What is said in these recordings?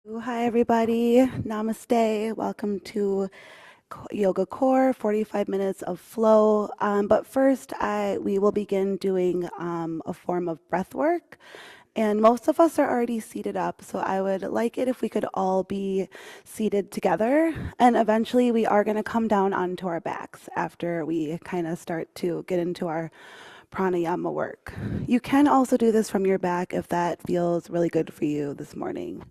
Hi, everybody. Namaste. Welcome to Yoga Core, 45 minutes of flow. But first, we will begin doing a form of breath work. And most of us are already seated up, so I would like it if we could all be seated together. And eventually, we are going to come down onto our backs after we kind of start to get into our pranayama work. You can also do this from your back if that feels really good for you this morning.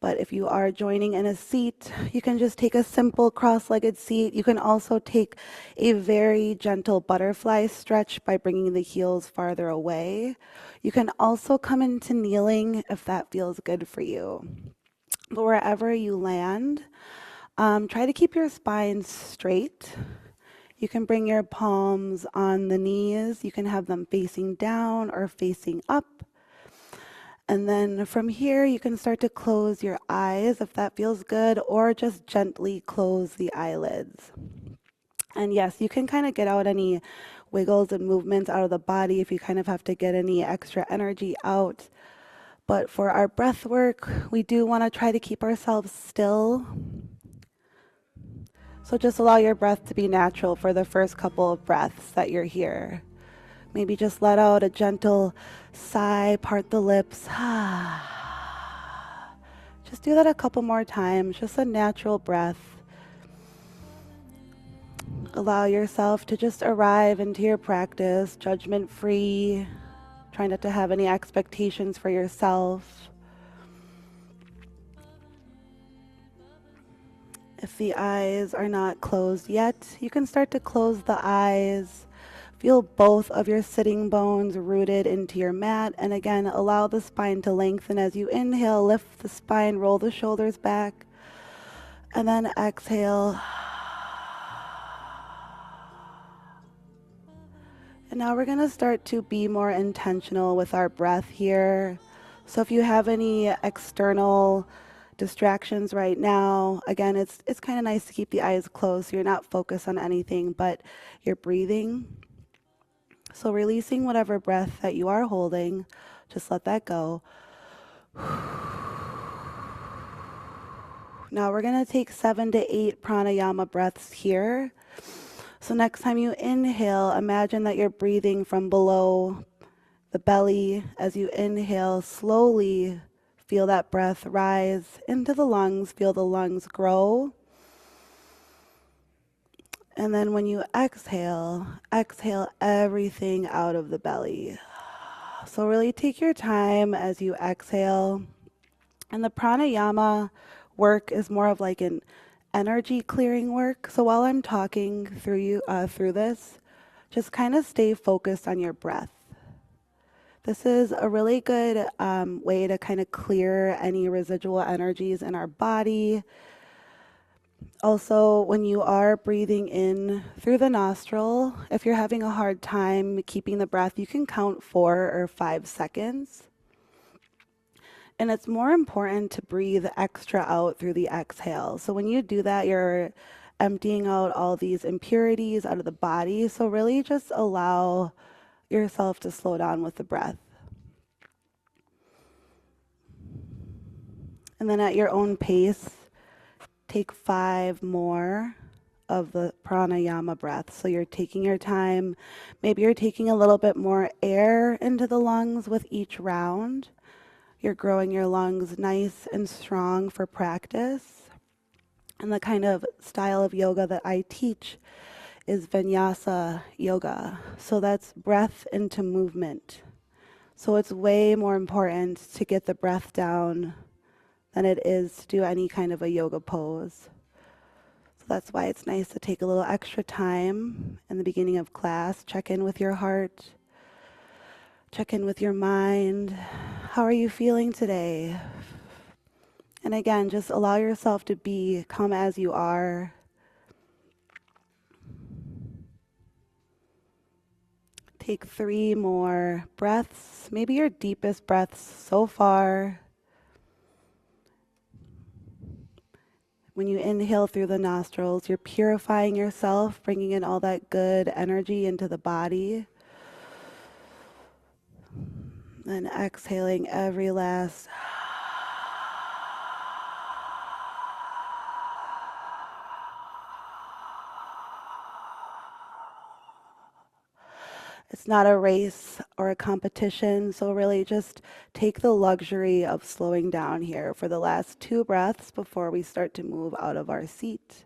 But if you are joining in a seat, you can just take a simple cross-legged seat. You can also take a very gentle butterfly stretch by bringing the heels farther away. You can also come into kneeling if that feels good for you. But wherever you land, try to keep your spine straight. You can bring your palms on the knees. You can have them facing down or facing up. And then from here, you can start to close your eyes if that feels good, or just gently close the eyelids. And yes, you can kind of get out any wiggles and movements out of the body if you kind of have to get any extra energy out. But for our breath work, we do want to try to keep ourselves still. So just allow your breath to be natural for the first couple of breaths that you're here. Maybe just let out a gentle sigh, part the lips. Just do that a couple more times, just a natural breath. Allow yourself to just arrive into your practice, judgment-free, try not to have any expectations for yourself. If the eyes are not closed yet, you can start to close the eyes. Feel both of your sitting bones rooted into your mat. And again, allow the spine to lengthen as you inhale. Lift the spine, roll the shoulders back. And then exhale. And now we're going to start to be more intentional with our breath here. So if you have any external distractions right now, again, it's kind of nice to keep the eyes closed so you're not focused on anything but your breathing. So releasing whatever breath that you are holding, just let that go. Now we're going to take 7 to 8 pranayama breaths here. So next time you inhale, imagine that you're breathing from below the belly. As you inhale, slowly feel that breath rise into the lungs, feel the lungs grow. And then when you exhale, exhale everything out of the belly. So really take your time as you exhale. And the pranayama work is more of like an energy clearing work. So while I'm talking through this, just kind of stay focused on your breath. This is a really good way to kind of clear any residual energies in our body. Also, when you are breathing in through the nostril, if you're having a hard time keeping the breath, you can count 4 or 5 seconds. And it's more important to breathe extra out through the exhale. So when you do that, you're emptying out all these impurities out of the body. So really just allow yourself to slow down with the breath. And then at your own pace, take 5 more of the pranayama breath. So you're taking your time. Maybe you're taking a little bit more air into the lungs with each round. You're growing your lungs nice and strong for practice. And the kind of style of yoga that I teach is vinyasa yoga. So that's breath into movement. So it's way more important to get the breath down than it is to do any kind of a yoga pose. So that's why it's nice to take a little extra time in the beginning of class. Check in with your heart. Check in with your mind. How are you feeling today? And again, just allow yourself to come as you are. Take 3 more breaths, maybe your deepest breaths so far. When you inhale through the nostrils, you're purifying yourself, bringing in all that good energy into the body. Then exhaling every last It's not a race or a competition, so really just take the luxury of slowing down here for the last 2 breaths before we start to move out of our seat.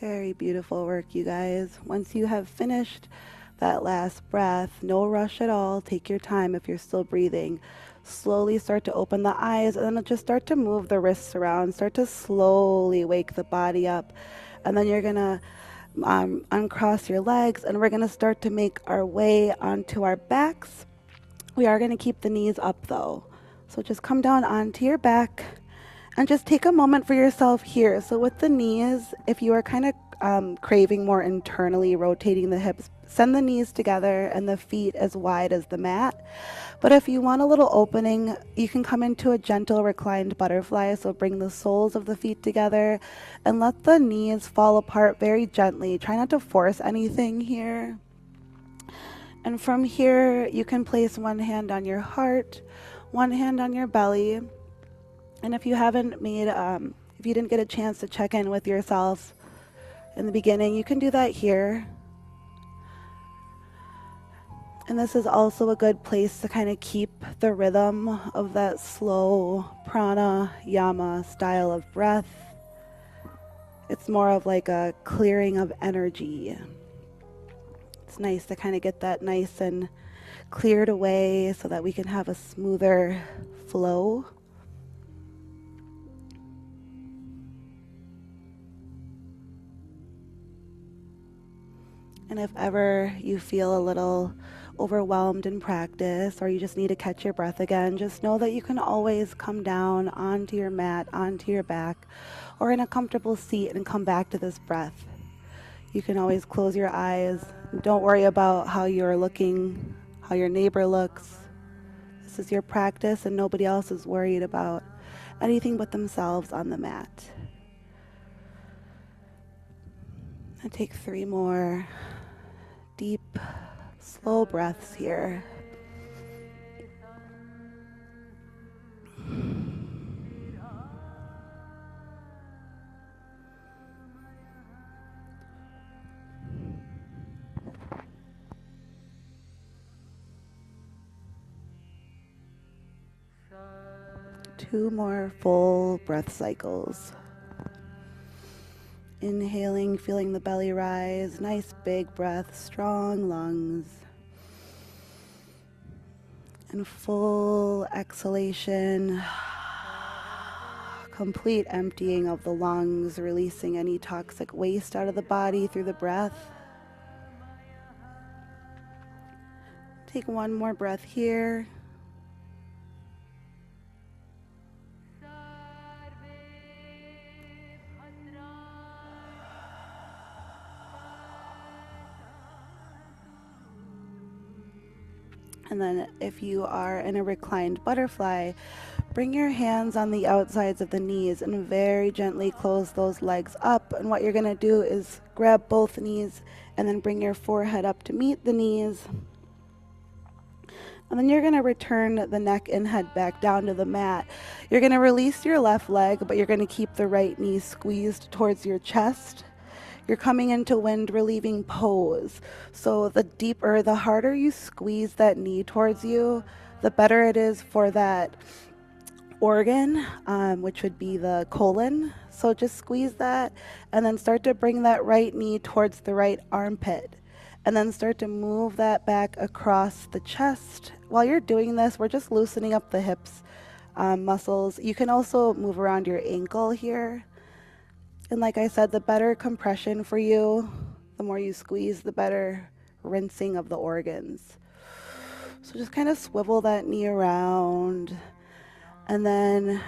Very beautiful work, you guys. Once you have finished that last breath, no rush at all. Take your time if you're still breathing. Slowly start to open the eyes and then just start to move the wrists around. Start to slowly wake the body up. And then you're going to uncross your legs and we're going to start to make our way onto our backs. We are going to keep the knees up though. So just come down onto your back and just take a moment for yourself here. So with the knees, if you are kind of craving more internally, rotating the hips, send the knees together and the feet as wide as the mat. But if you want a little opening, you can come into a gentle reclined butterfly. So bring the soles of the feet together and let the knees fall apart very gently. Try not to force anything here. And from here, you can place one hand on your heart, one hand on your belly. And if you haven't made, if you didn't get a chance to check in with yourself in the beginning, you can do that here. And this is also a good place to kind of keep the rhythm of that slow pranayama style of breath. It's more of like a clearing of energy. It's nice to kind of get that nice and cleared away so that we can have a smoother flow. And if ever you feel a little overwhelmed in practice or you just need to catch your breath again, just know that you can always come down onto your mat, onto your back, or in a comfortable seat and come back to this breath. You can always close your eyes. Don't worry about how you're looking, how your neighbor looks. This is your practice and nobody else is worried about anything but themselves on the mat. And take 3 more deep, slow breaths here. Two more full breath cycles. Inhaling, feeling the belly rise, nice big breath, strong lungs. And full exhalation, complete emptying of the lungs, releasing any toxic waste out of the body through the breath. Take one more breath here. And then if you are in a reclined butterfly, bring your hands on the outsides of the knees and very gently close those legs up. And what you're going to do is grab both knees and then bring your forehead up to meet the knees. And then you're going to return the neck and head back down to the mat. You're going to release your left leg, but you're going to keep the right knee squeezed towards your chest. You're coming into wind relieving pose. So the harder you squeeze that knee towards you, the better it is for that organ, which would be the colon. So just squeeze that and then start to bring that right knee towards the right armpit. And then start to move that back across the chest. While you're doing this, we're just loosening up the hips muscles. You can also move around your ankle here. And like I said, the better compression for you, the more you squeeze, the better rinsing of the organs. So just kind of swivel that knee around and then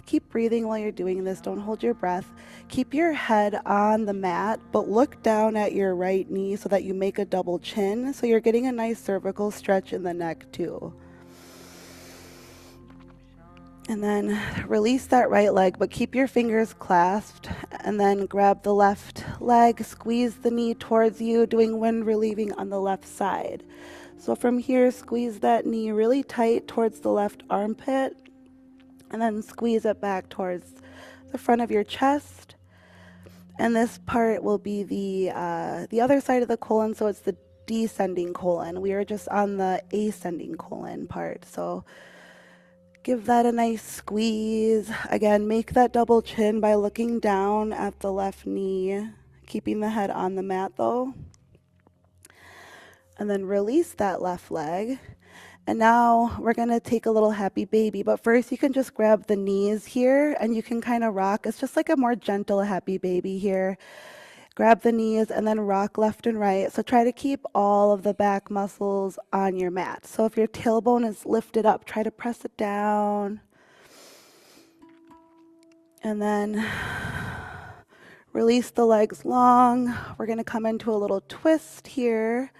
keep breathing while you're doing this. Don't hold your breath. Keep your head on the mat, but look down at your right knee so that you make a double chin. So you're getting a nice cervical stretch in the neck too. And then release that right leg, but keep your fingers clasped and then grab the left leg, squeeze the knee towards you, doing wind relieving on the left side. So from here, squeeze that knee really tight towards the left armpit, and then squeeze it back towards the front of your chest. And this part will be the other side of the colon, so it's the descending colon. We are just on the ascending colon part. So give that a nice squeeze. Again, make that double chin by looking down at the left knee, keeping the head on the mat though. And then release that left leg. And now we're gonna take a little happy baby, but first you can just grab the knees here and you can kind of rock. It's just like a more gentle happy baby here. Grab the knees and then rock left and right. So try to keep all of the back muscles on your mat. So if your tailbone is lifted up, try to press it down. And then release the legs long. We're gonna come into a little twist here.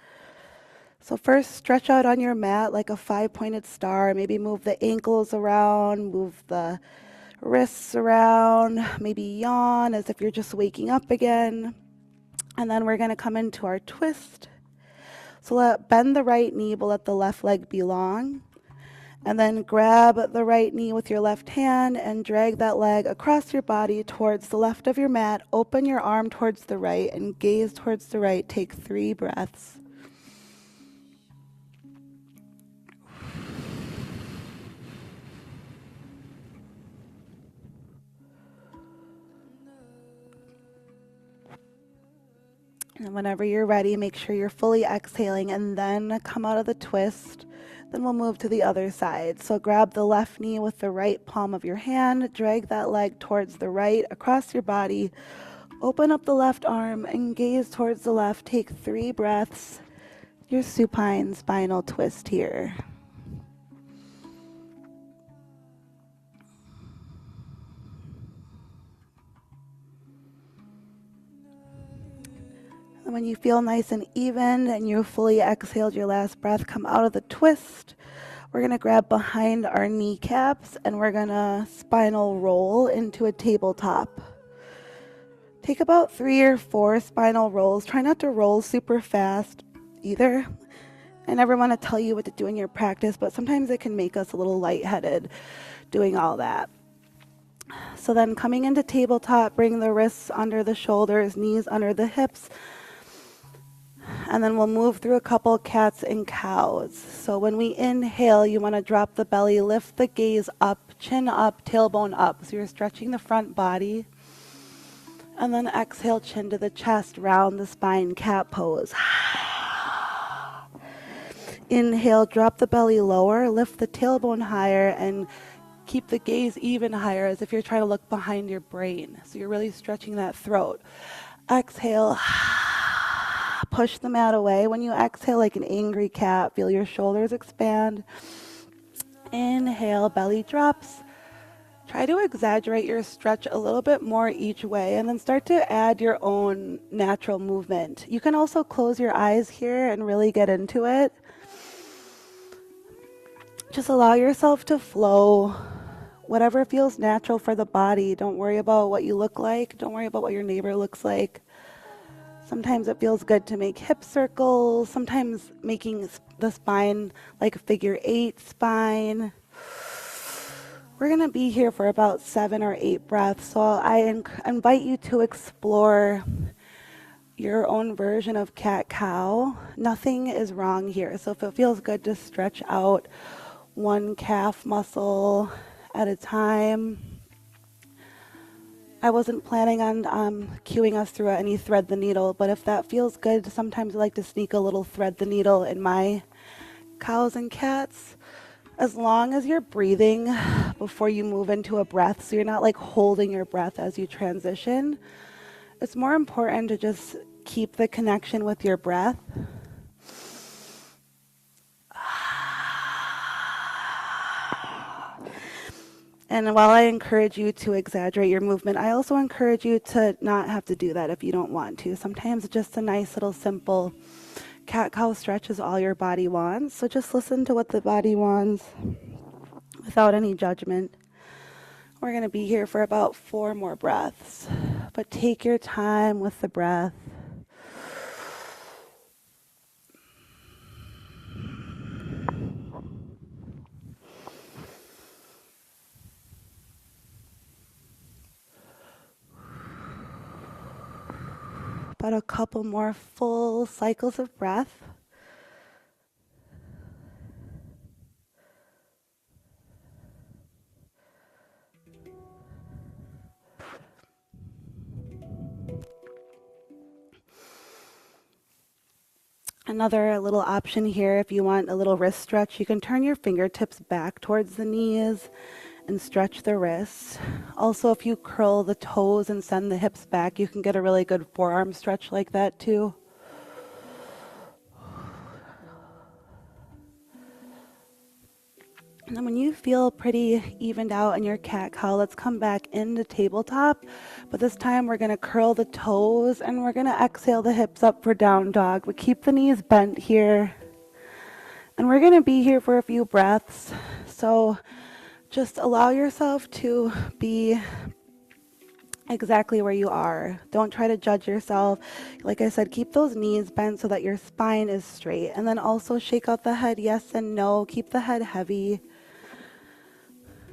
So first, stretch out on your mat like a 5-pointed star. Maybe move the ankles around, move the wrists around, maybe yawn as if you're just waking up again. And then we're gonna come into our twist. So bend the right knee, but let the left leg be long. And then grab the right knee with your left hand and drag that leg across your body towards the left of your mat. Open your arm towards the right and gaze towards the right. Take 3 breaths. And whenever you're ready, make sure you're fully exhaling and then come out of the twist. Then we'll move to the other side. So grab the left knee with the right palm of your hand, drag that leg towards the right across your body, open up the left arm and gaze towards the left. Take 3 breaths. Your supine spinal twist here. And when you feel nice and even and you fully exhaled your last breath, come out of the twist. We're going to grab behind our kneecaps and we're going to spinal roll into a tabletop. Take about 3 or 4 spinal rolls. Try not to roll super fast either. I never want to tell you what to do in your practice, but sometimes it can make us a little lightheaded doing all that. So then coming into tabletop, bring the wrists under the shoulders, knees under the hips. And then we'll move through a couple cats and cows. So when we inhale, you want to drop the belly, lift the gaze up, chin up, tailbone up. So you're stretching the front body. And then exhale, chin to the chest, round the spine, cat pose. Inhale, drop the belly lower, lift the tailbone higher, and keep the gaze even higher as if you're trying to look behind your brain. So you're really stretching that throat. Exhale. Push the mat away. When you exhale like an angry cat, feel your shoulders expand. Inhale, belly drops. Try to exaggerate your stretch a little bit more each way and then start to add your own natural movement. You can also close your eyes here and really get into it. Just allow yourself to flow. Whatever feels natural for the body. Don't worry about what you look like. Don't worry about what your neighbor looks like. Sometimes it feels good to make hip circles, sometimes making the spine like a figure 8 spine. We're going to be here for about 7 or 8 breaths, so I invite you to explore your own version of cat-cow. Nothing is wrong here, so if it feels good to stretch out one calf muscle at a time. I wasn't planning on cueing us through any thread the needle, but if that feels good, sometimes I like to sneak a little thread the needle in my cows and cats. As long as you're breathing before you move into a breath, so you're not like holding your breath as you transition, it's more important to just keep the connection with your breath. And while I encourage you to exaggerate your movement, I also encourage you to not have to do that if you don't want to. Sometimes just a nice little simple cat-cow stretch is all your body wants. So just listen to what the body wants without any judgment. We're going to be here for about 4 more breaths. but take your time with the breath. About a couple more full cycles of breath. Another little option here, if you want a little wrist stretch, you can turn your fingertips back towards the knees and stretch the wrists. Also, if you curl the toes and send the hips back, you can get a really good forearm stretch like that too. And then when you feel pretty evened out in your cat-cow, let's come back into tabletop. But this time we're going to curl the toes and we're going to exhale the hips up for down dog. But keep the knees bent here. And we're going to be here for a few breaths. So just allow yourself to be exactly where you are. Don't try to judge yourself. Like I said, keep those knees bent so that your spine is straight. And then also shake out the head yes and no. Keep the head heavy.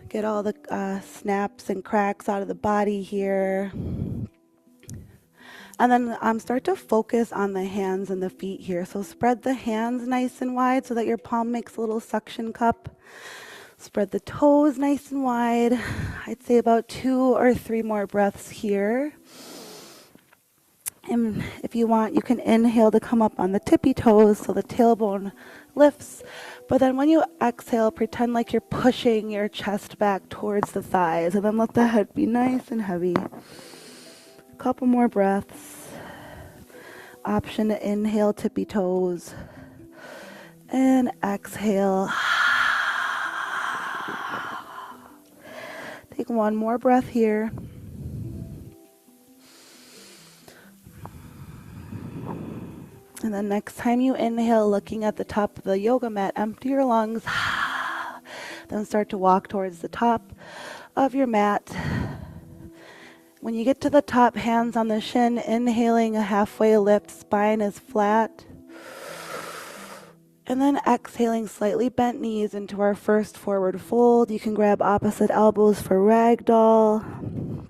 Get all the snaps and cracks out of the body here. And then start to focus on the hands and the feet here. So spread the hands nice and wide so that your palm makes a little suction cup. Spread the toes nice and wide. I'd say about 2 or 3 more breaths here. And if you want, you can inhale to come up on the tippy toes so the tailbone lifts. But then when you exhale, pretend like you're pushing your chest back towards the thighs. And then let the head be nice and heavy. A couple more breaths. Option to inhale, tippy toes. And exhale. Take one more breath here. And then next time you inhale, looking at the top of the yoga mat, empty your lungs. Then start to walk towards the top of your mat. When you get to the top, hands on the shin, inhaling a halfway lift, spine is flat. And then exhaling, slightly bent knees into our first forward fold. You can grab opposite elbows for ragdoll.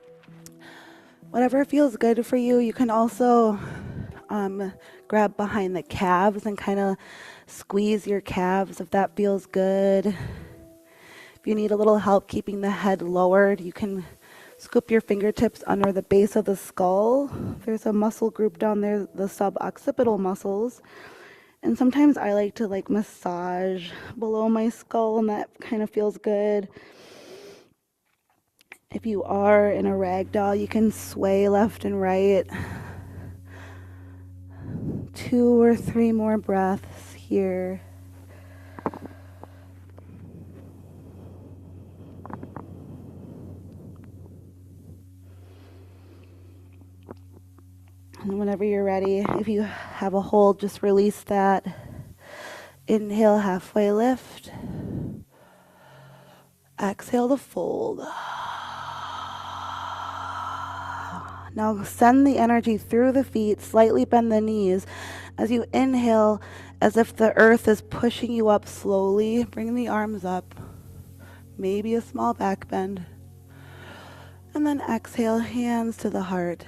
Whatever feels good for you. You can also grab behind the calves and kind of squeeze your calves if that feels good. If you need a little help keeping the head lowered, you can scoop your fingertips under the base of the skull. There's a muscle group down there, the suboccipital muscles. And sometimes I like to massage below my skull, and that kind of feels good. If you are in a ragdoll, you can sway left and right. 2 or 3 more breaths here. And whenever you're ready, if you have a hold, just release that. Inhale, halfway lift. Exhale to fold. Now send the energy through the feet, slightly bend the knees. As you inhale, as if the earth is pushing you up slowly, bring the arms up. Maybe a small back bend. And then exhale, hands to the heart.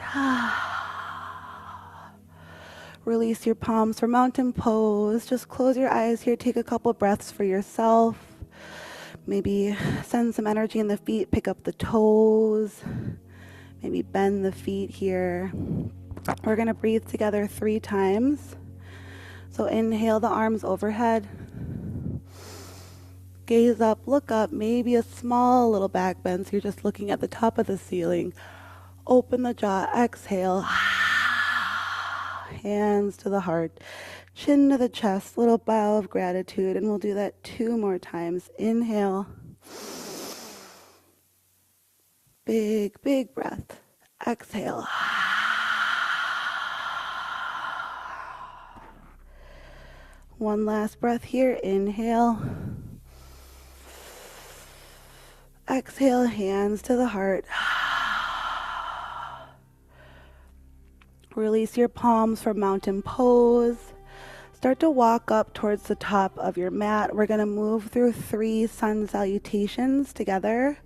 Release your palms for mountain pose. Just close your eyes here. Take a couple breaths for yourself. Maybe send some energy in the feet. Pick up the toes. Maybe bend the feet here. We're going to breathe together 3 times. So inhale the arms overhead. Gaze up, look up. Maybe a small little back bend. So you're just looking at the top of the ceiling. Open the jaw. Exhale. Hands to the heart, chin to the chest, little bow of gratitude, and we'll do that 2 more times. Inhale. Big, big breath. Exhale. One last breath here. Inhale. Exhale, hands to the heart. Release your palms for mountain pose. Start to walk up towards the top of your mat. We're going to move through 3 sun salutations together.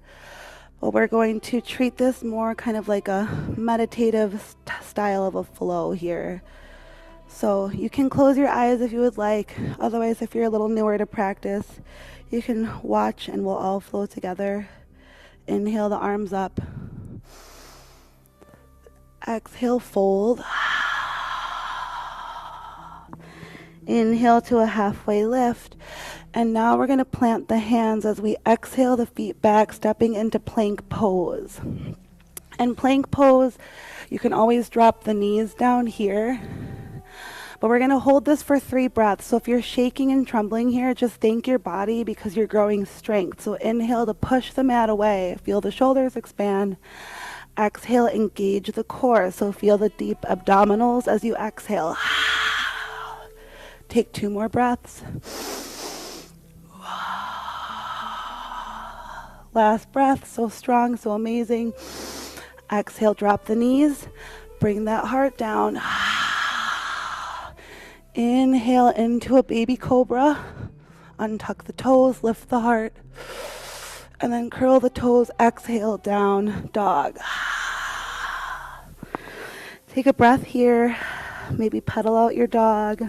But we're going to treat this more kind of like a meditative style of a flow here. So you can close your eyes if you would like. Otherwise, if you're a little newer to practice, you can watch and we'll all flow together. Inhale the arms up. Exhale, fold. Inhale to a halfway lift. And now we're going to plant the hands as we exhale the feet back, stepping into plank pose. And plank pose, you can always drop the knees down here. But we're going to hold this for 3 breaths. So if you're shaking and trembling here, just thank your body because you're growing strength. So inhale to push the mat away. Feel the shoulders expand. Exhale, engage the core. So feel the deep abdominals as you exhale. Take 2 more breaths. Last breath, so strong, so amazing. Exhale, drop the knees. Bring that heart down. Inhale into a baby cobra. Untuck the toes, lift the heart. And then curl the toes, exhale, down, dog. Take a breath here. Maybe pedal out your dog.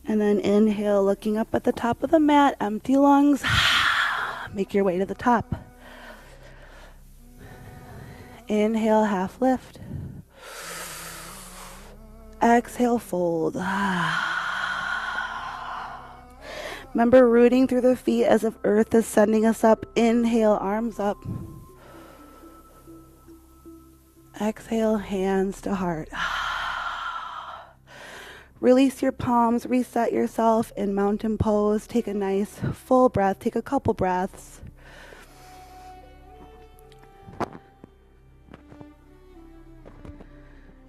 And then inhale, looking up at the top of the mat, empty lungs. Make your way to the top. Inhale, half lift. Exhale, fold. Remember rooting through the feet as if earth is sending us up. Inhale, arms up. Exhale, hands to heart. Release your palms, reset yourself in mountain pose. Take a nice full breath, take a couple breaths.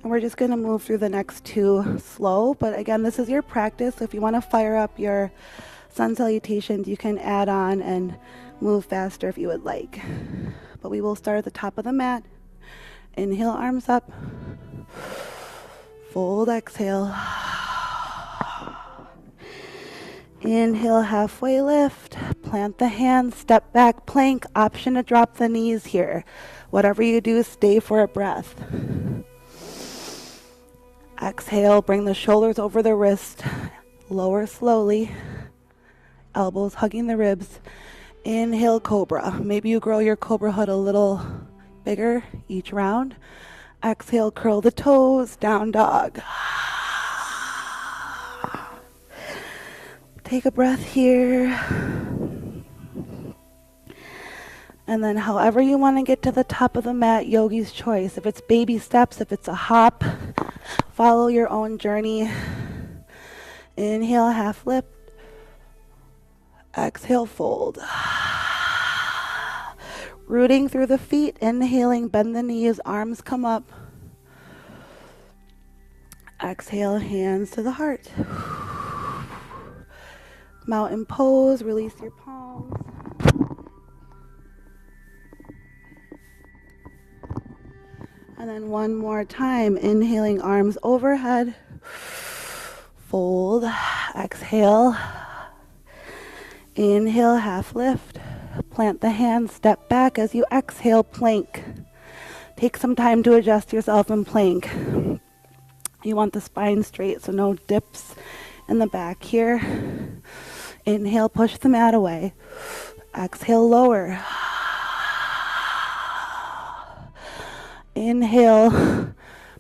And we're just gonna move through the next 2 slow, but again, this is your practice. So if you wanna fire up your sun salutations, you can add on and move faster if you would like. But we will start at the top of the mat. Inhale, arms up. Fold, exhale. Inhale, halfway lift. Plant the hands, step back, plank. Option to drop the knees here. Whatever you do, stay for a breath. Exhale, bring the shoulders over the wrist. Lower slowly. Elbows hugging the ribs. Inhale, cobra. Maybe you grow your cobra hood a little bigger each round. Exhale, curl the toes, down dog. Take a breath here. And then however you want to get to the top of the mat, yogi's choice. If it's baby steps, if it's a hop, follow your own journey. Inhale, half lift. Exhale, fold. Rooting through the feet, inhaling, bend the knees, arms come up. Exhale, hands to the heart. Mountain pose, release your palms. And then one more time, inhaling, arms overhead. Fold, exhale. Inhale, half lift. Plant the hands, step back as you exhale, plank. Take some time to adjust yourself in plank. You want the spine straight, so no dips in the back here. Inhale, push the mat away. Exhale, lower. Inhale,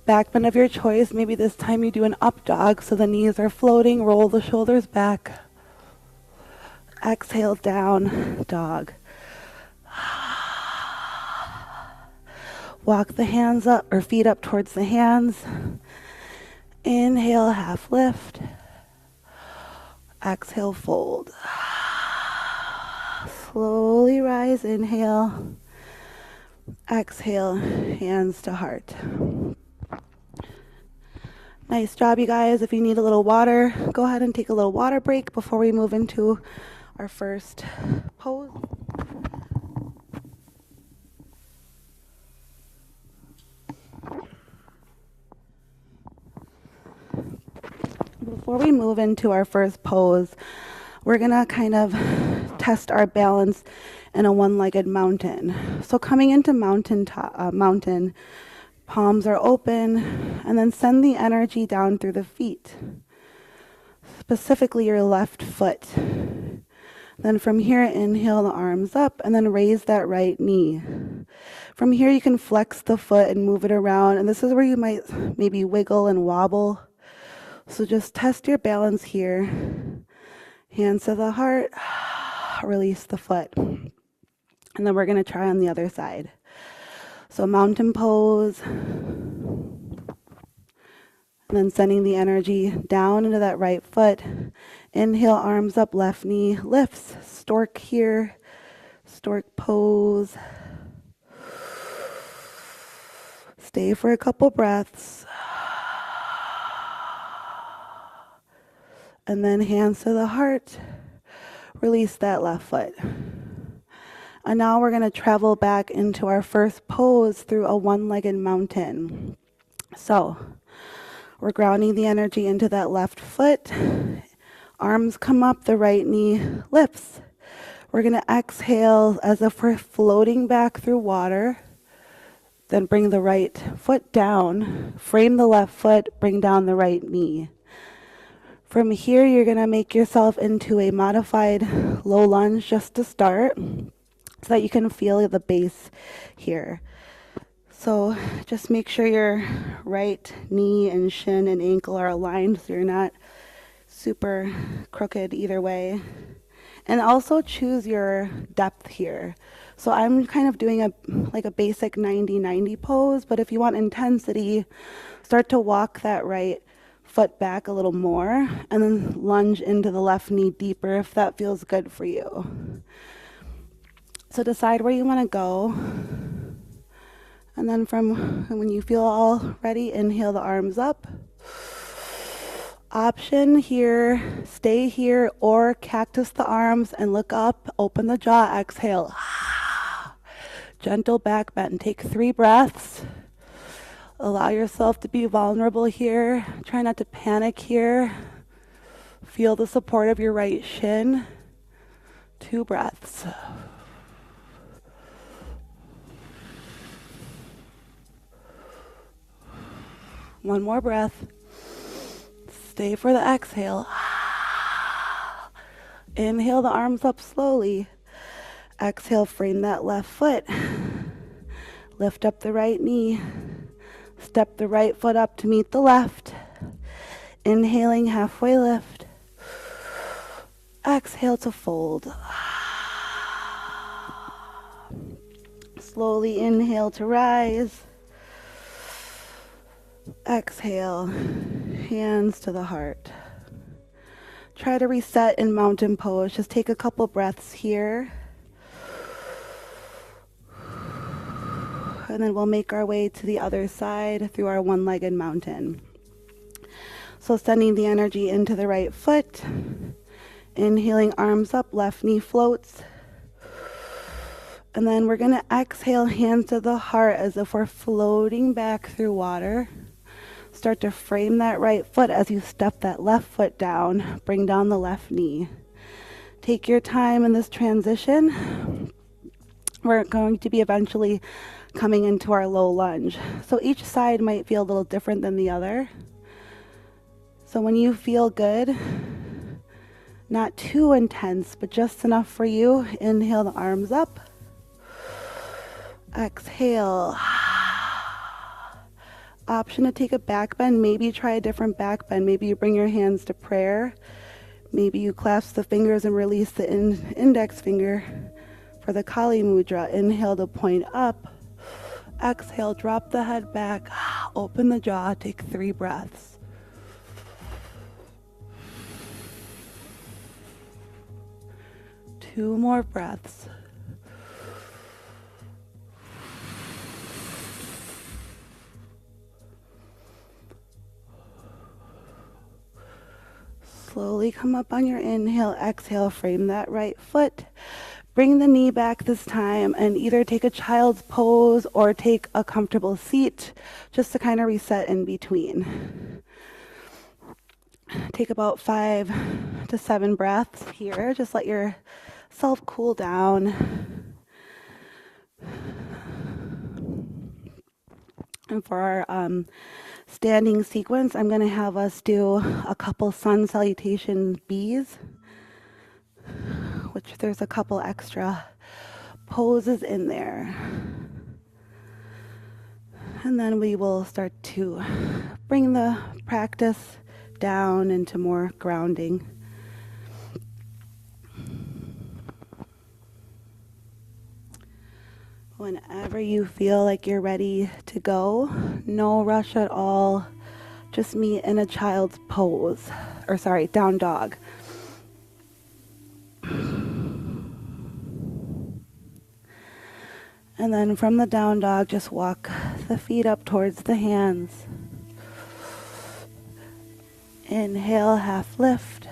back bend of your choice. Maybe this time you do an up dog so the knees are floating. Roll the shoulders back. Exhale, down dog. Walk the hands up or feet up towards the hands. Inhale, half lift. Exhale, fold. Slowly rise, inhale. Exhale, hands to heart. Nice job, you guys. If you need a little water, go ahead and take a little water break before we move into our first pose. before we move into our first pose, we're gonna kind of test our balance in a one-legged mountain. So coming into mountain, palms are open, and then send the energy down through the feet, specifically your left foot. Then from here, inhale the arms up, and then raise that right knee. From here, you can flex the foot and move it around, and this is where you might maybe wiggle and wobble. So just test your balance here. Hands to the heart, release the foot. And then we're gonna try on the other side. So mountain pose, and then sending the energy down into that right foot. Inhale, arms up, left knee lifts. Stork here, stork pose. Stay for a couple breaths. And then hands to the heart, release that left foot. And now we're gonna travel back into our first pose through a one-legged mountain. So we're grounding the energy into that left foot. Arms come up, the right knee lifts. We're gonna exhale as if we're floating back through water. Then bring the right foot down, frame the left foot, bring down the right knee. From here, you're gonna make yourself into a modified low lunge just to start, so that you can feel the base here. So just make sure your right knee and shin and ankle are aligned so you're not super crooked either way. And also choose your depth here. So I'm kind of doing like a basic 90-90 pose, but if you want intensity, start to walk that right foot back a little more and then lunge into the left knee deeper if that feels good for you. So decide where you want to go. And then from when you feel all ready, inhale the arms up. Option here, stay here, or cactus the arms and look up, open the jaw, exhale. Gentle back bend. Take 3 breaths. Allow yourself to be vulnerable here. Try not to panic here. Feel the support of your right shin. 2 breaths. One more breath. Stay for the exhale. Inhale the arms up slowly. Exhale, frame that left foot. Lift up the right knee. Step the right foot up to meet the left. Inhaling, halfway lift. Exhale to fold. Slowly inhale to rise. Exhale, hands to the heart. Try to reset in mountain pose. Just take a couple breaths here. And then we'll make our way to the other side through our one-legged mountain. So sending the energy into the right foot. Inhaling, arms up, left knee floats. And then we're going to exhale, hands to the heart as if we're floating back through water. Start to frame that right foot as you step that left foot down. Bring down the left knee. Take your time in this transition. We're going to be eventually coming into our low lunge. So each side might feel a little different than the other. So when you feel good, not too intense, but just enough for you, inhale the arms up. Exhale. Option to take a back bend. Maybe try a different back bend. Maybe you bring your hands to prayer. Maybe you clasp the fingers and release the index finger for the Kali Mudra. Inhale to point up. Exhale, drop the head back. Open the jaw. Take 3 breaths. Two more breaths. Slowly come up on your inhale, exhale, frame that right foot. Bring the knee back this time and either take a child's pose or take a comfortable seat just to kind of reset in between. Take about 5 to 7 breaths here. Just let yourself cool down. And for our standing sequence, I'm going to have us do a couple sun salutation Bs, which there's a couple extra poses in there. And then we will start to bring the practice down into more grounding. Whenever you feel like you're ready to go, no rush at all. Just meet in a child's pose, or sorry, down dog. And then from the down dog, just walk the feet up towards the hands. Inhale, half lift.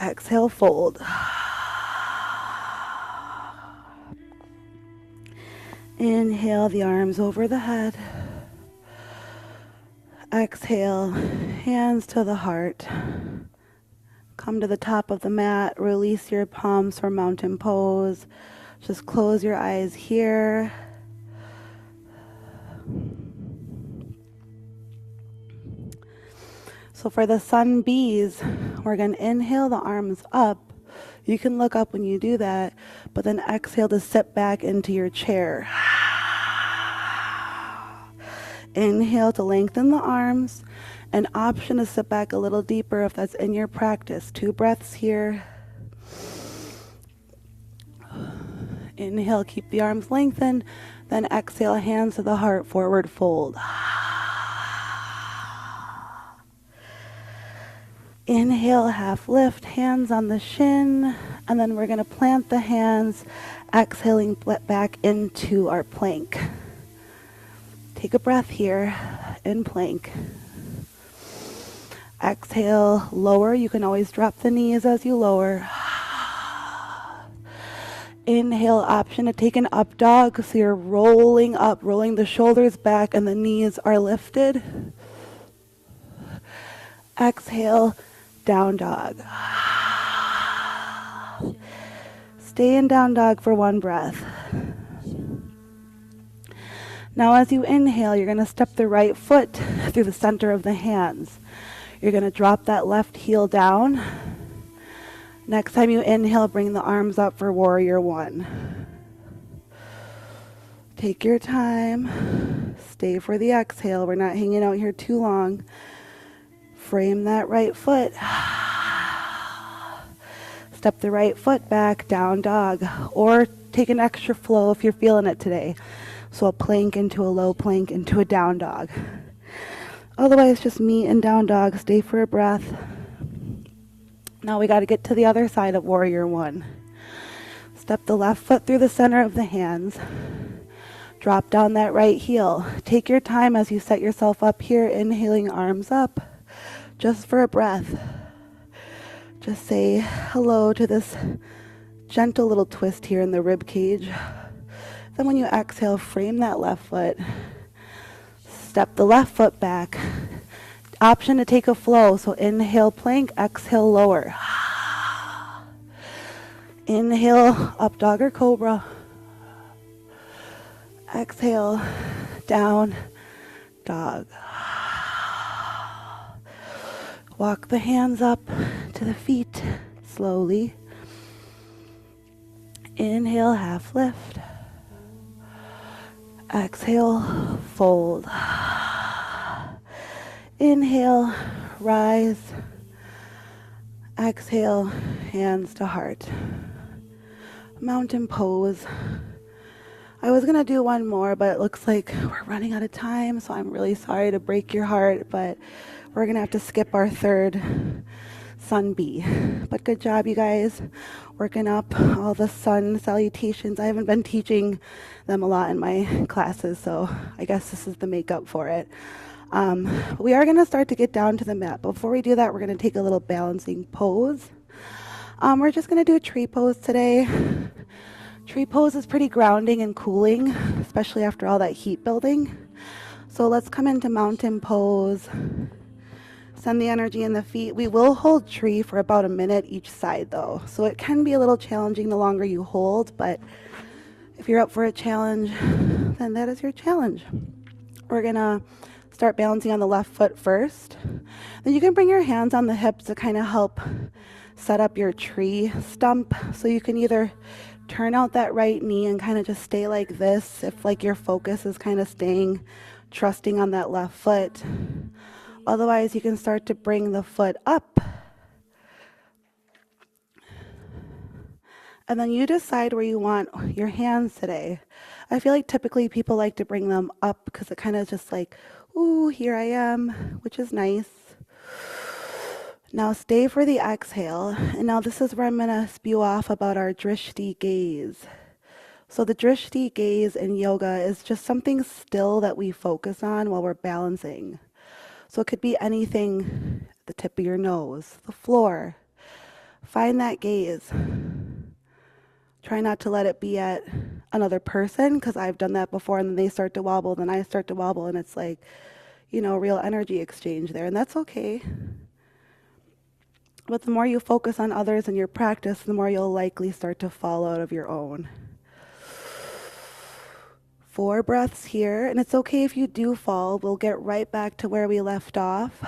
Exhale, fold. Inhale the arms over the head. Exhale, hands to the heart. Come to the top of the mat, release your palms for mountain pose. Just close your eyes here. So for the sun bees, we're going to inhale the arms up. You can look up when you do that, but then exhale to sit back into your chair. Inhale to lengthen the arms. An option to sit back a little deeper if that's in your practice. 2 breaths here. Inhale, keep the arms lengthened. Then exhale, hands to the heart, forward fold. Inhale, half lift, hands on the shin. And then we're going to plant the hands, exhaling back into our plank. Take a breath here in plank. Exhale, lower. You can always drop the knees as you lower. Inhale, option to take an up dog. So you're rolling up, rolling the shoulders back and the knees are lifted. Exhale, down dog. Stay in down dog for 1 breath. Now as you inhale, you're going to step the right foot through the center of the hands. You're going to drop that left heel down. Next time you inhale, bring the arms up for warrior 1. Take your time. Stay for the exhale. We're not hanging out here too long. Frame that right foot. Step the right foot back, down dog. Or take an extra flow if you're feeling it today. So a plank into a low plank into a down dog. Otherwise, just meet in down dog. Stay for a breath. Now we got to get to the other side of warrior 1. Step the left foot through the center of the hands. Drop down that right heel. Take your time as you set yourself up here, inhaling arms up, just for a breath. Just say hello to this gentle little twist here in the rib cage. Then when you exhale, frame that left foot. Step the left foot back. Option to take a flow. So inhale plank, exhale lower. Inhale up dog or cobra. Exhale down dog. Walk the hands up to the feet slowly. Inhale, half lift. Exhale, fold. Inhale, rise. Exhale, hands to heart. Mountain pose. I was going to do one more, but it looks like we're running out of time, so I'm really sorry to break your heart, but we're going to have to skip our 3rd sun bee. But good job, you guys, working up all the sun salutations. I haven't been teaching them a lot in my classes, so I guess this is the makeup for it. We are going to start to get down to the mat. Before we do that, we're going to take a little balancing pose. We're just going to do a tree pose today. Tree pose is pretty grounding and cooling, especially after all that heat building. So let's come into mountain pose. Send the energy in the feet. We will hold tree for about a minute each side though. So it can be a little challenging the longer you hold, but if you're up for a challenge, then that is your challenge. We're gonna start balancing on the left foot first. Then you can bring your hands on the hips to kind of help set up your tree stump. So you can either turn out that right knee and kind of just stay like this if like your focus is kind of staying trusting on that left foot. Otherwise, you can start to bring the foot up. And then you decide where you want your hands today. I feel like typically people like to bring them up because it kind of just like, ooh, here I am, which is nice. Now stay for the exhale. And now this is where I'm going to spew off about our drishti gaze. So the drishti gaze in yoga is just something still that we focus on while we're balancing. So it could be anything, the tip of your nose, the floor. Find that gaze. Try not to let it be at another person, because I've done that before and then they start to wobble, then I start to wobble, and it's like, you know, real energy exchange there, and that's okay. But the more you focus on others in your practice, the more you'll likely start to fall out of your own. 4 breaths here, and it's okay if you do fall. We'll get right back to where we left off.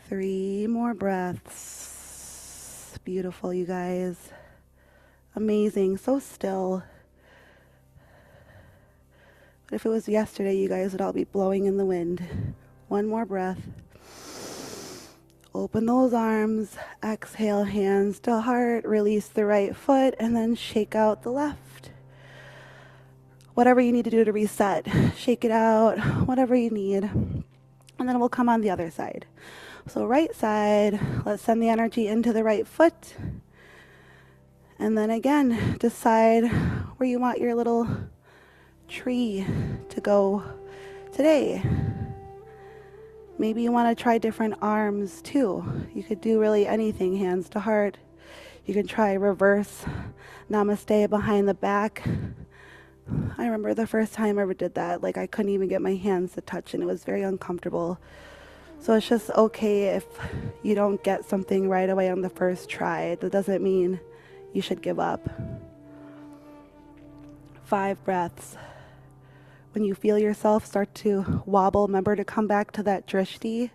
3 more breaths. Beautiful, you guys. Amazing, so still. But if it was yesterday, you guys would all be blowing in the wind. 1 more breath. Open those arms, exhale, hands to heart, release the right foot, and then shake out the left. Whatever you need to do to reset, shake it out, whatever you need. And then we'll come on the other side. So right side, let's send the energy into the right foot. And then again, decide where you want your little tree to go today. Maybe you want to try different arms too. You could do really anything, hands to heart. You can try reverse namaste behind the back. I remember the first time I ever did that, like I couldn't even get my hands to touch and it was very uncomfortable. So it's just okay if you don't get something right away on the first try. That doesn't mean you should give up. 5 breaths. When you feel yourself start to wobble, remember to come back to that drishti,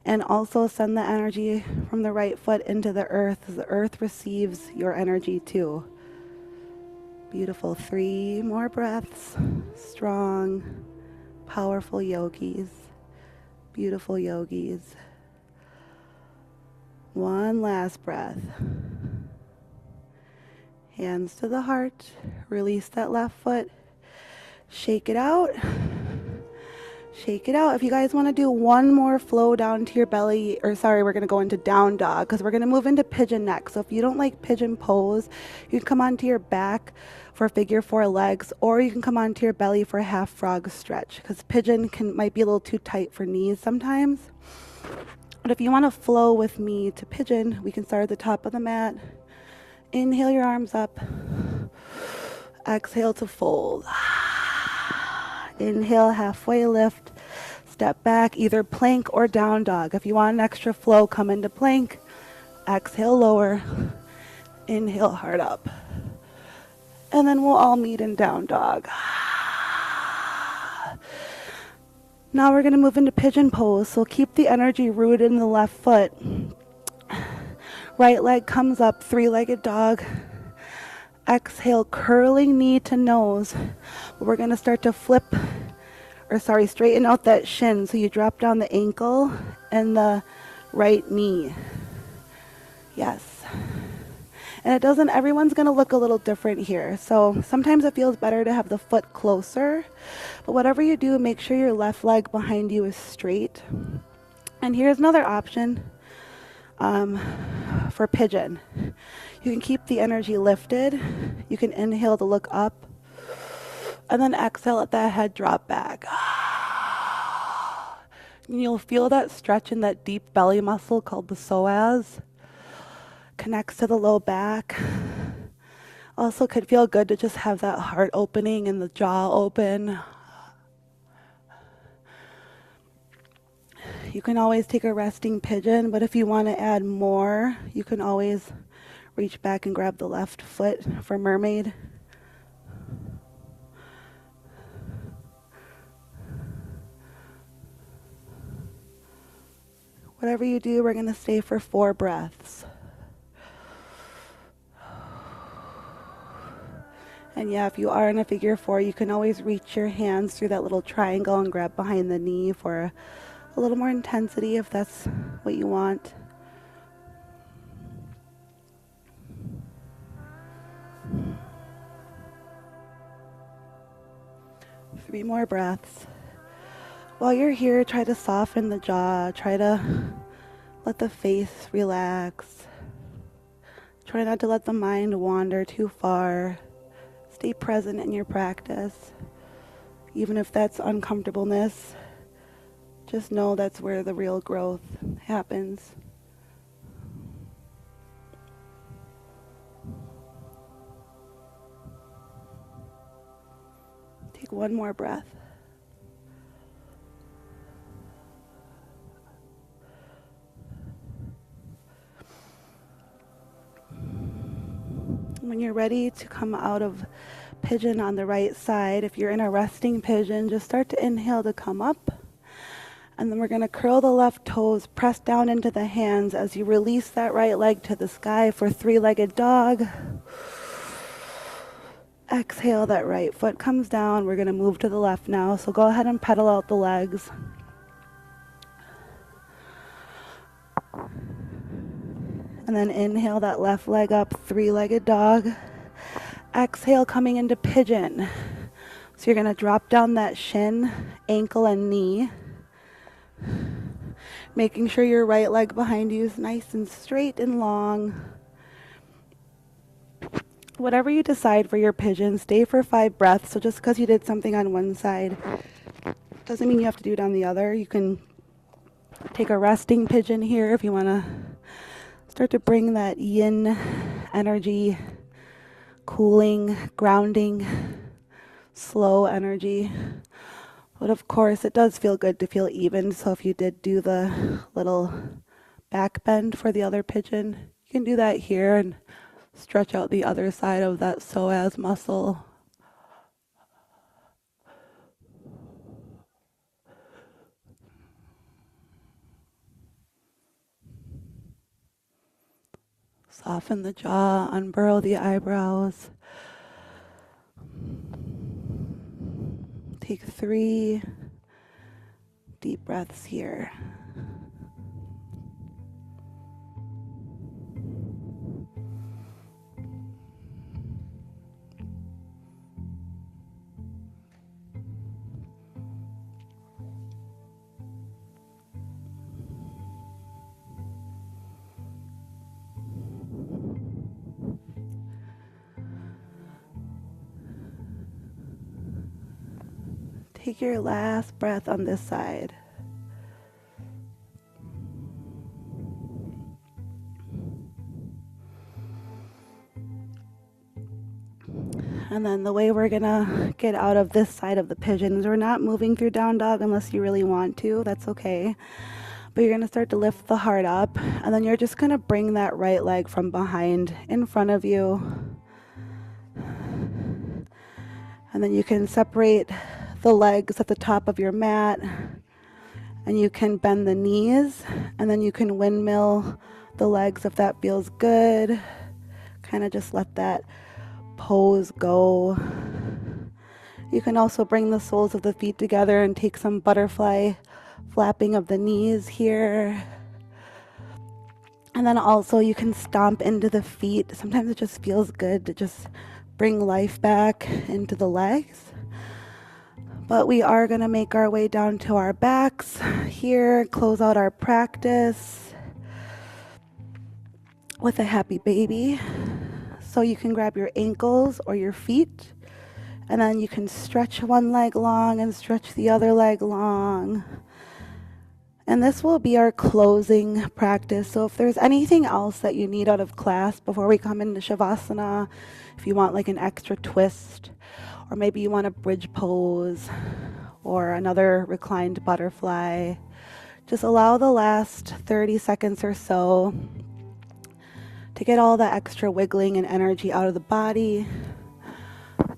and also send the energy from the right foot into the earth, as the earth receives your energy too. Beautiful. 3 more breaths. Strong, powerful yogis. Beautiful yogis. 1 last breath. Hands to the heart. Release that left foot. Shake it out. Shake it out. If you guys want to do 1 more flow down to your belly, or sorry, we're going to go into down dog because we're going to move into pigeon next. So if you don't like pigeon pose, you can come onto your back for figure 4 legs, or you can come onto your belly for a half frog stretch, because pigeon might be a little too tight for knees sometimes. But if you want to flow with me to pigeon, we can start at the top of the mat. Inhale your arms up. Exhale to fold. Inhale, halfway lift. Step back, either plank or down dog. If you want an extra flow, come into plank. Exhale, lower. Inhale, heart up. And then we'll all meet in down dog. Now we're going to move into pigeon pose. So keep the energy rooted in the left foot. Right leg comes up, 3-legged dog. Exhale, curling knee to nose. We're going to start to straighten out that shin. So you drop down the ankle and the right knee. Yes. And everyone's going to look a little different here. So sometimes it feels better to have the foot closer. But whatever you do, make sure your left leg behind you is straight. And here's another option for pigeon. You can keep the energy lifted. You can inhale to look up. And then exhale, let that head drop back. And you'll feel that stretch in that deep belly muscle called the psoas. Connects to the low back. Also could feel good to just have that heart opening and the jaw open. You can always take a resting pigeon, but if you want to add more, you can always reach back and grab the left foot for mermaid. Whatever you do, we're going to stay for 4 breaths. And yeah, if you are in a figure 4, you can always reach your hands through that little triangle and grab behind the knee for a little more intensity if that's what you want. Three more breaths. While you're here, try to soften the jaw. Try to let the face relax. Try not to let the mind wander too far. Stay present in your practice. Even if that's uncomfortableness, just know that's where the real growth happens. Take one more breath. When you're ready to come out of pigeon on the right side, if you're in a resting pigeon, just start to inhale to come up. And then we're going to curl the left toes, press down into the hands as you release that right leg to the sky for 3-legged dog. Exhale, that right foot comes down. We're going to move to the left now, so go ahead and pedal out the legs. And then inhale that left leg up, 3-legged dog. Exhale, coming into pigeon. So you're going to drop down that shin, ankle, and knee. Making sure your right leg behind you is nice and straight and long. Whatever you decide for your pigeon, stay for 5 breaths. So just because you did something on one side doesn't mean you have to do it on the other. You can take a resting pigeon here if you want to start to bring that yin energy, cooling, grounding, slow energy. But of course, it does feel good to feel even. So if you did do the little back bend for the other pigeon, you can do that here and stretch out the other side of that psoas muscle. Soften the jaw, unburrow the eyebrows. Take 3 deep breaths here. Take your last breath on this side. And then the way we're gonna get out of this side of the pigeon is we're not moving through down dog unless you really want to, that's okay. But you're gonna start to lift the heart up, and then you're just gonna bring that right leg from behind in front of you. And then you can separate the legs at the top of your mat, and you can bend the knees, and then you can windmill the legs if that feels good. Kind of just let that pose go. You can also bring the soles of the feet together and take some butterfly flapping of the knees here. And then also you can stomp into the feet. Sometimes it just feels good to just bring life back into the legs. But we are going to make our way down to our backs here, close out our practice with a happy baby. So you can grab your ankles or your feet, and then you can stretch one leg long and stretch the other leg long. And this will be our closing practice. So if there's anything else that you need out of class before we come into Shavasana, if you want like an extra twist, or maybe you want a bridge pose or another reclined butterfly, just allow the last 30 seconds or so to get all the extra wiggling and energy out of the body.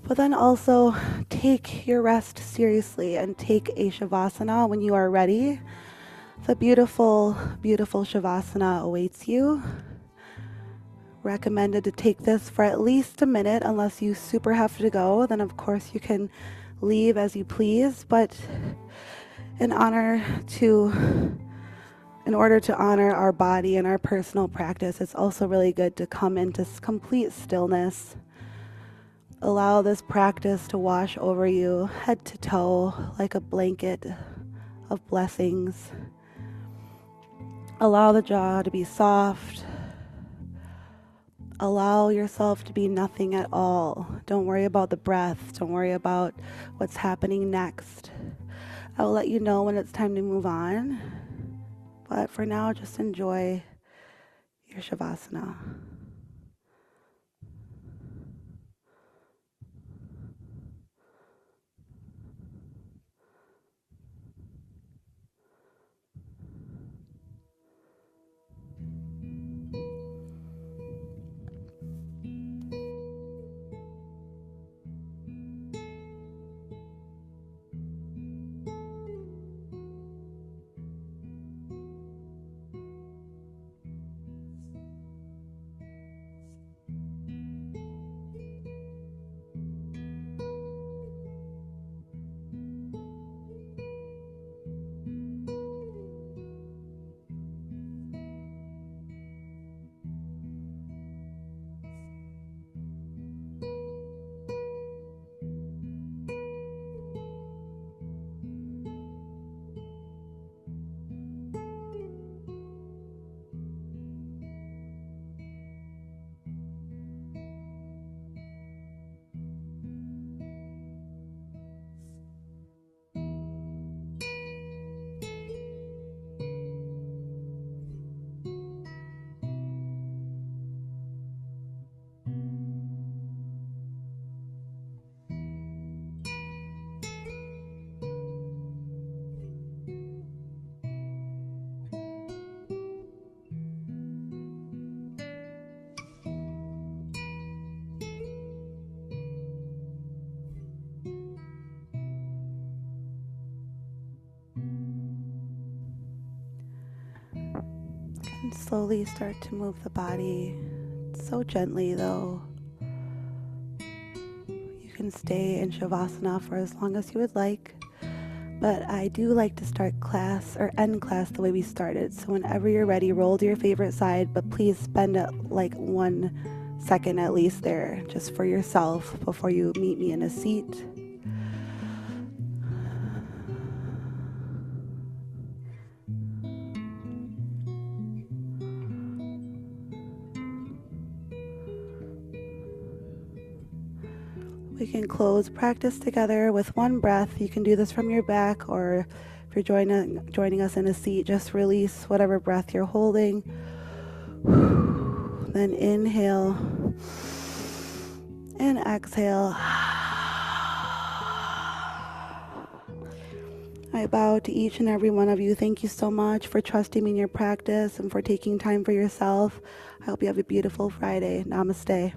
But then also take your rest seriously and take a Shavasana when you are ready. The beautiful, beautiful Shavasana awaits you. Recommended to take this for at least a minute unless you super have to go. Then of course you can leave as you please. But in order to honor our body and our personal practice, it's also really good to come into complete stillness. Allow this practice to wash over you head to toe like a blanket of blessings. Allow the jaw to be soft. Allow yourself to be nothing at all. Don't worry about the breath. Don't worry about what's happening next. I will let you know when it's time to move on. But for now, just enjoy your Shavasana. And slowly start to move the body so gently though. You can stay in Shavasana for as long as you would like, but I do like to start class or end class the way we started. So whenever you're ready, roll to your favorite side, but please spend like 1 second at least there just for yourself before you meet me in a seat. We can close practice together with one breath. You can do this from your back, or if you're joining us in a seat, just release whatever breath you're holding. Then inhale and exhale. I bow to each and every one of you. Thank you so much for trusting me in your practice and for taking time for yourself. I hope you have a beautiful Friday. Namaste.